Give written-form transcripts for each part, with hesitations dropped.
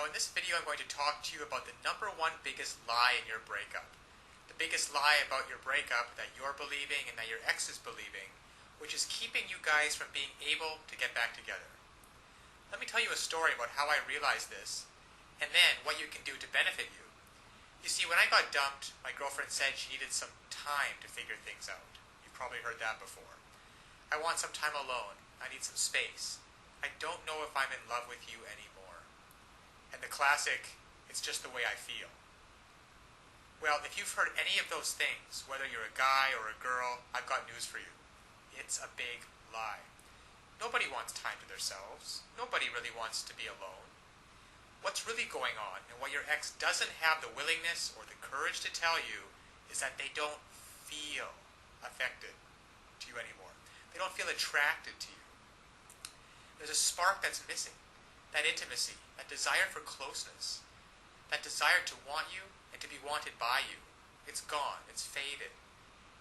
Now in this video I'm going to talk to you about the number one biggest lie in your breakup. The biggest lie about your breakup that you're believing and that your ex is believing, which is keeping you guys from being able to get back together. Let me tell you a story about how I realized this, and then what you can do to benefit you. You see, when I got dumped, my girlfriend said she needed some time to figure things out. You've probably heard that before. I want some time alone. I need some space. I don't know if I'm in love with you anymore. And the classic, it's just the way I feel. Well, if you've heard any of those things, whether you're a guy or a girl, I've got news for you. It's a big lie. Nobody wants time to themselves. Nobody really wants to be alone. What's really going on, and what your ex doesn't have the willingness or the courage to tell you, is that they don't feel affected to you anymore. They don't feel attracted to you. There's a spark that's missing. That intimacy, that desire for closeness, that desire to want you and to be wanted by you. It's gone. It's faded.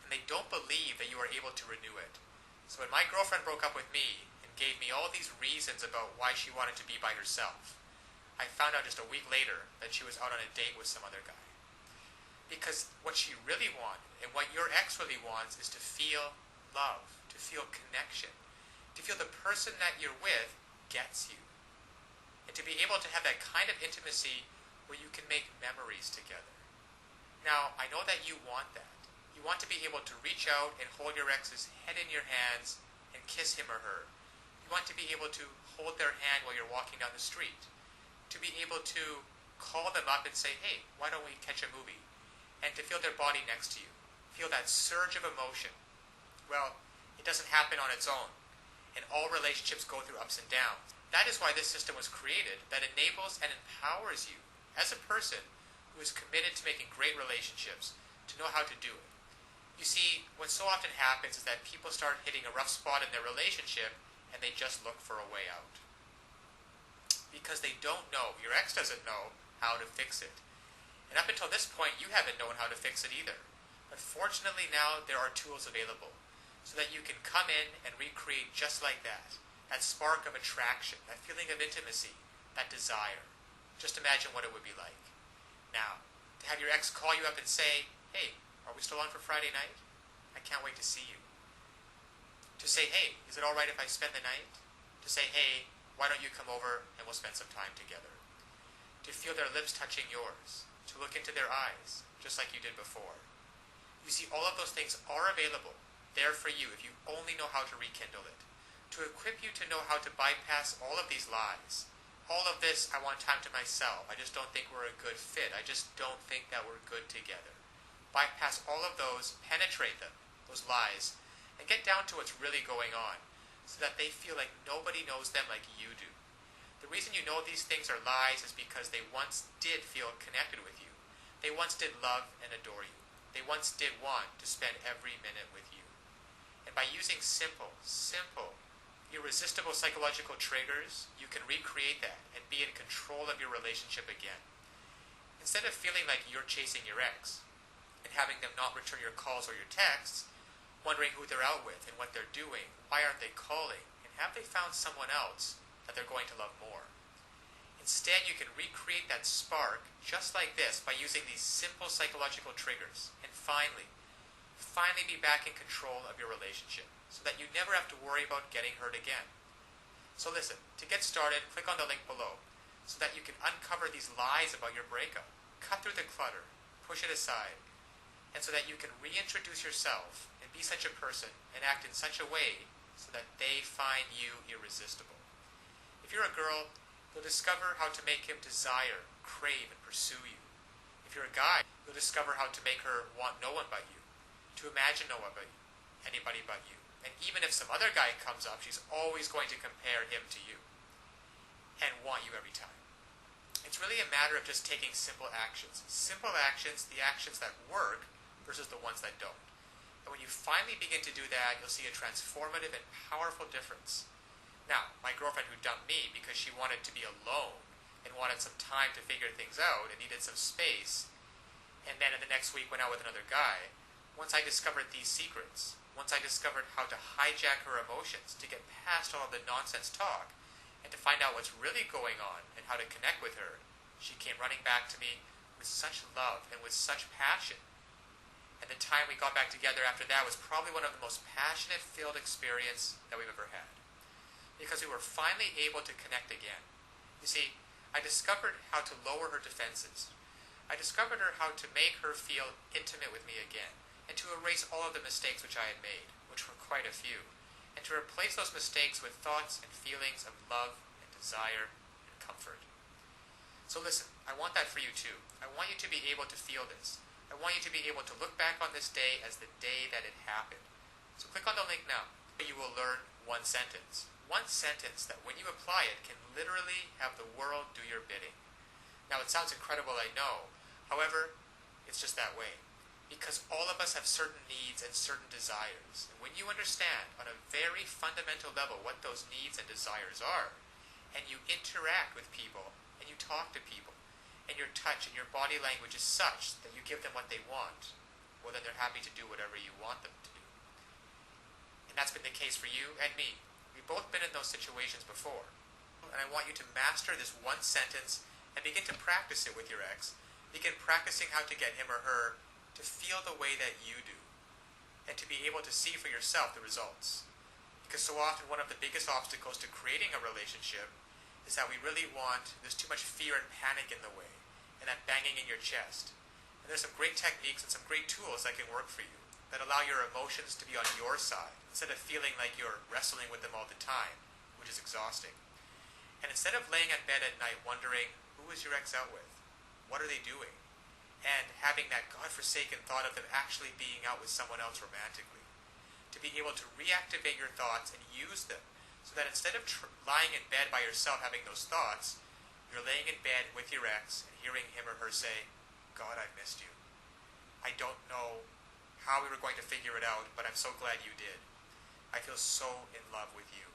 And they don't believe that you are able to renew it. So when my girlfriend broke up with me and gave me all these reasons about why she wanted to be by herself, I found out just a week later that she was out on a date with some other guy. Because what she really wanted, and what your ex really wants, is to feel love, to feel connection, to feel the person that you're with gets you. And to be able to have that kind of intimacy where you can make memories together. Now, I know that you want that. You want to be able to reach out and hold your ex's head in your hands and kiss him or her. You want to be able to hold their hand while you're walking down the street. To be able to call them up and say, hey, why don't we catch a movie? And to feel their body next to you. Feel that surge of emotion. Well, it doesn't happen on its own. And all relationships go through ups and downs. That is why this system was created, that enables and empowers you as a person who is committed to making great relationships to know how to do it. You see, what so often happens is that people start hitting a rough spot in their relationship and they just look for a way out. Because they don't know, your ex doesn't know how to fix it. And up until this point, you haven't known how to fix it either. But fortunately now there are tools available so that you can come in and recreate just like that. That spark of attraction, that feeling of intimacy, that desire. Just imagine what it would be like. Now, to have your ex call you up and say, hey, are we still on for Friday night? I can't wait to see you. To say, hey, is it all right if I spend the night? To say, hey, why don't you come over and we'll spend some time together? To feel their lips touching yours. To look into their eyes, just like you did before. You see, all of those things are available, there for you if you only know how to rekindle it. To equip you to know how to bypass all of these lies. All of this, I want time to myself. I just don't think we're a good fit. I just don't think that we're good together. Bypass all of those, penetrate them, those lies, and get down to what's really going on so that they feel like nobody knows them like you do. The reason you know these things are lies is because they once did feel connected with you. They once did love and adore you. They once did want to spend every minute with you. And by using simple, irresistible psychological triggers, you can recreate that and be in control of your relationship again. Instead of feeling like you're chasing your ex and having them not return your calls or your texts, wondering who they're out with and what they're doing, why aren't they calling, and have they found someone else that they're going to love more. Instead, you can recreate that spark just like this by using these simple psychological triggers and finally be back in control of your relationship so that you never have to worry about getting hurt again. So listen, to get started, click on the link below so that you can uncover these lies about your breakup, cut through the clutter, push it aside, and so that you can reintroduce yourself and be such a person and act in such a way so that they find you irresistible. If you're a girl, you'll discover how to make him desire, crave, and pursue you. If you're a guy, you'll discover how to make her want no one but you, to imagine no one but you, anybody but you. And even if some other guy comes up, she's always going to compare him to you and want you every time. It's really a matter of just taking simple actions. Simple actions, the actions that work versus the ones that don't. And when you finally begin to do that, you'll see a transformative and powerful difference. Now, my girlfriend who dumped me because she wanted to be alone and wanted some time to figure things out and needed some space, and then in the next week went out with another guy, once I discovered these secrets, once I discovered how to hijack her emotions to get past all of the nonsense talk and to find out what's really going on and how to connect with her, she came running back to me with such love and with such passion. And the time we got back together after that was probably one of the most passionate-filled experiences that we've ever had. Because we were finally able to connect again. You see, I discovered how to lower her defenses. I discovered how to make her feel intimate with me again, and to erase all of the mistakes which I had made, which were quite a few, and to replace those mistakes with thoughts and feelings of love and desire and comfort. So listen, I want that for you too. I want you to be able to feel this. I want you to be able to look back on this day as the day that it happened. So click on the link now. You will learn one sentence. One sentence that when you apply it can literally have the world do your bidding. Now it sounds incredible, I know. However, it's just that way. Because all of us have certain needs and certain desires. And when you understand on a very fundamental level what those needs and desires are, and you interact with people, and you talk to people, and your touch and your body language is such that you give them what they want, well then they're happy to do whatever you want them to do. And that's been the case for you and me. We've both been in those situations before. And I want you to master this one sentence and begin to practice it with your ex. Begin practicing how to get him or her to feel the way that you do, and to be able to see for yourself the results. Because so often one of the biggest obstacles to creating a relationship is that we really want, there's too much fear and panic in the way, and that banging in your chest. And there's some great techniques and some great tools that can work for you, that allow your emotions to be on your side, instead of feeling like you're wrestling with them all the time, which is exhausting. And instead of laying in bed at night wondering, who is your ex out with? What are they doing? And having that godforsaken thought of them actually being out with someone else romantically. To be able to reactivate your thoughts and use them, so that instead of lying in bed by yourself having those thoughts, you're laying in bed with your ex and hearing him or her say, God, I've missed you. I don't know how we were going to figure it out, but I'm so glad you did. I feel so in love with you.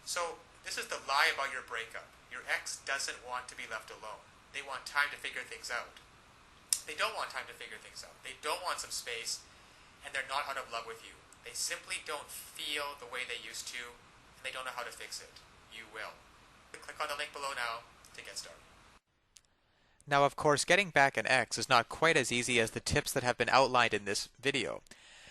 So, this is the lie about your breakup. Your ex doesn't want to be left alone. They want time to figure things out. They don't want time to figure things out. They don't want some space, and they're not out of love with you. They simply don't feel the way they used to, and they don't know how to fix it. You will. Click on the link below now to get started. Now, of course, getting back an ex is not quite as easy as the tips that have been outlined in this video.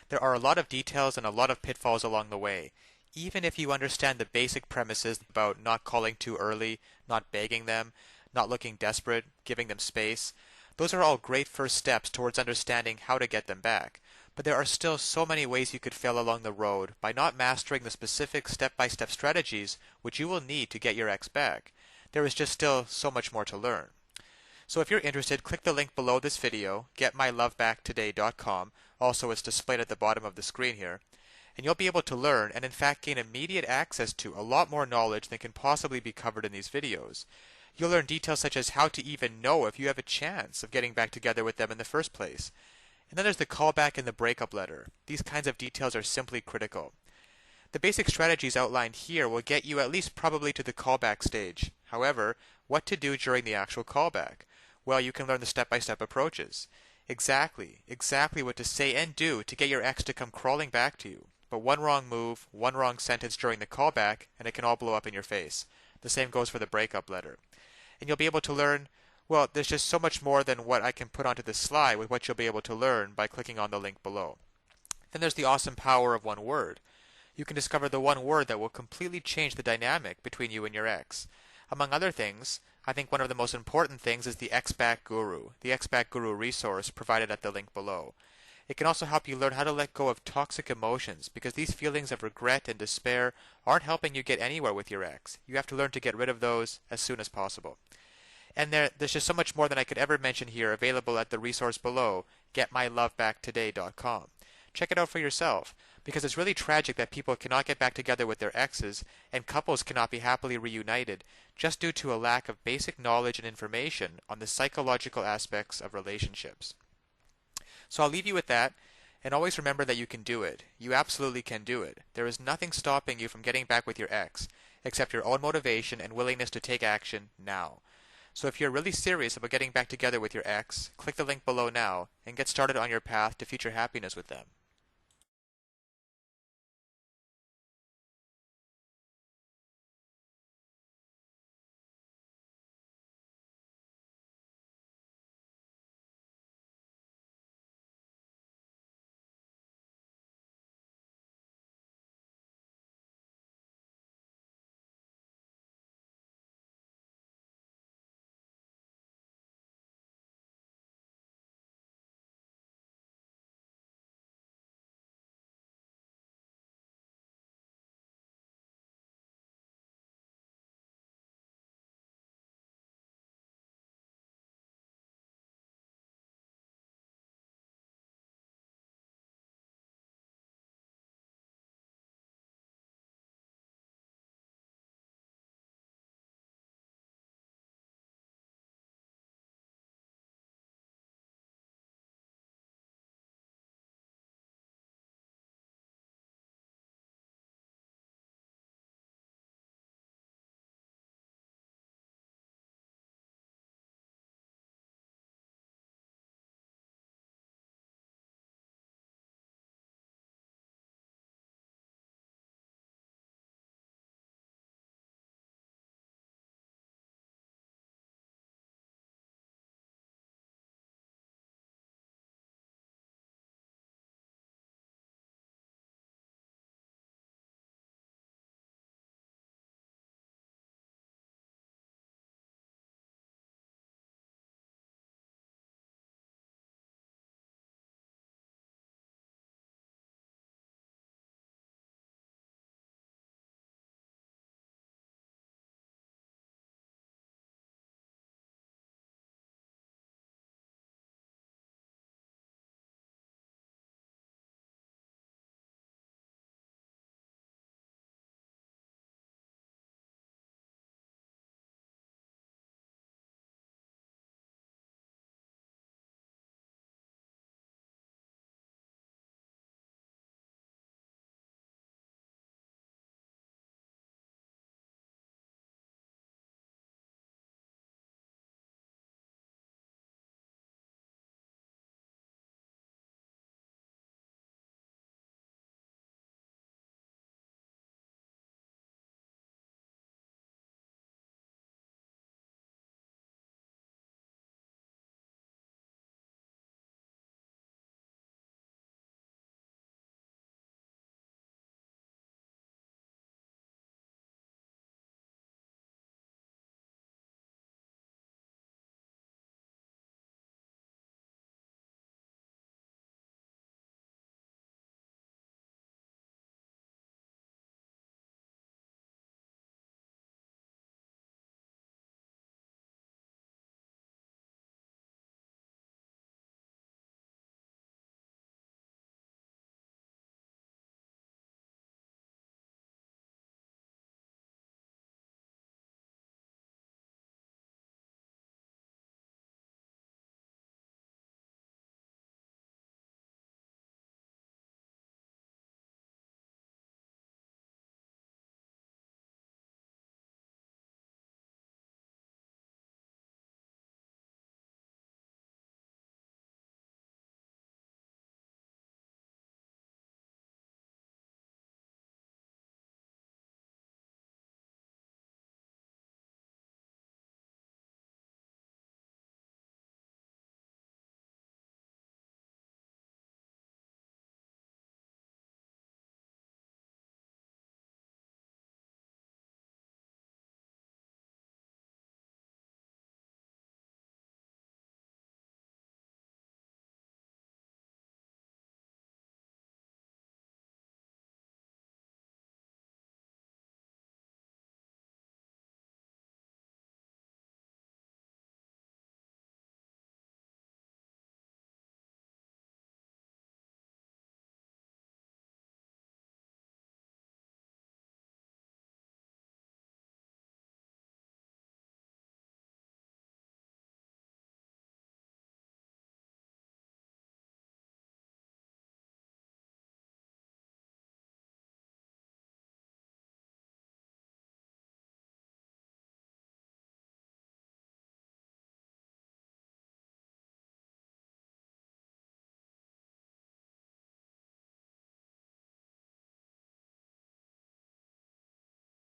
There are a lot of details and a lot of pitfalls along the way. Even if you understand the basic premises about not calling too early, not begging them, not looking desperate, giving them space, those are all great first steps towards understanding how to get them back. But there are still so many ways you could fail along the road by not mastering the specific step-by-step strategies which you will need to get your ex back. There is just still so much more to learn. So if you're interested, click the link below this video, getmylovebacktoday.com. Also, it's displayed at the bottom of the screen here. And you'll be able to learn and in fact gain immediate access to a lot more knowledge than can possibly be covered in these videos. You'll learn details such as how to even know if you have a chance of getting back together with them in the first place. And then there's the callback and the breakup letter. These kinds of details are simply critical. The basic strategies outlined here will get you at least probably to the callback stage. However, what to do during the actual callback? Well, you can learn the step-by-step approaches. Exactly what to say and do to get your ex to come crawling back to you. But one wrong move, one wrong sentence during the callback, and it can all blow up in your face. The same goes for the breakup letter. And you'll be able to learn, well, there's just so much more than what I can put onto this slide with what you'll be able to learn by clicking on the link below. Then there's the awesome power of one word. You can discover the one word that will completely change the dynamic between you and your ex. Among other things, I think one of the most important things is the Ex-Back Guru, the Ex-Back Guru resource provided at the link below. It can also help you learn how to let go of toxic emotions, because these feelings of regret and despair aren't helping you get anywhere with your ex. You have to learn to get rid of those as soon as possible. And there's just so much more than I could ever mention here available at the resource below, getmylovebacktoday.com. Check it out for yourself, because it's really tragic that people cannot get back together with their exes and couples cannot be happily reunited just due to a lack of basic knowledge and information on the psychological aspects of relationships. So I'll leave you with that, and always remember that you can do it. You absolutely can do it. There is nothing stopping you from getting back with your ex, except your own motivation and willingness to take action now. So if you're really serious about getting back together with your ex, click the link below now and get started on your path to future happiness with them.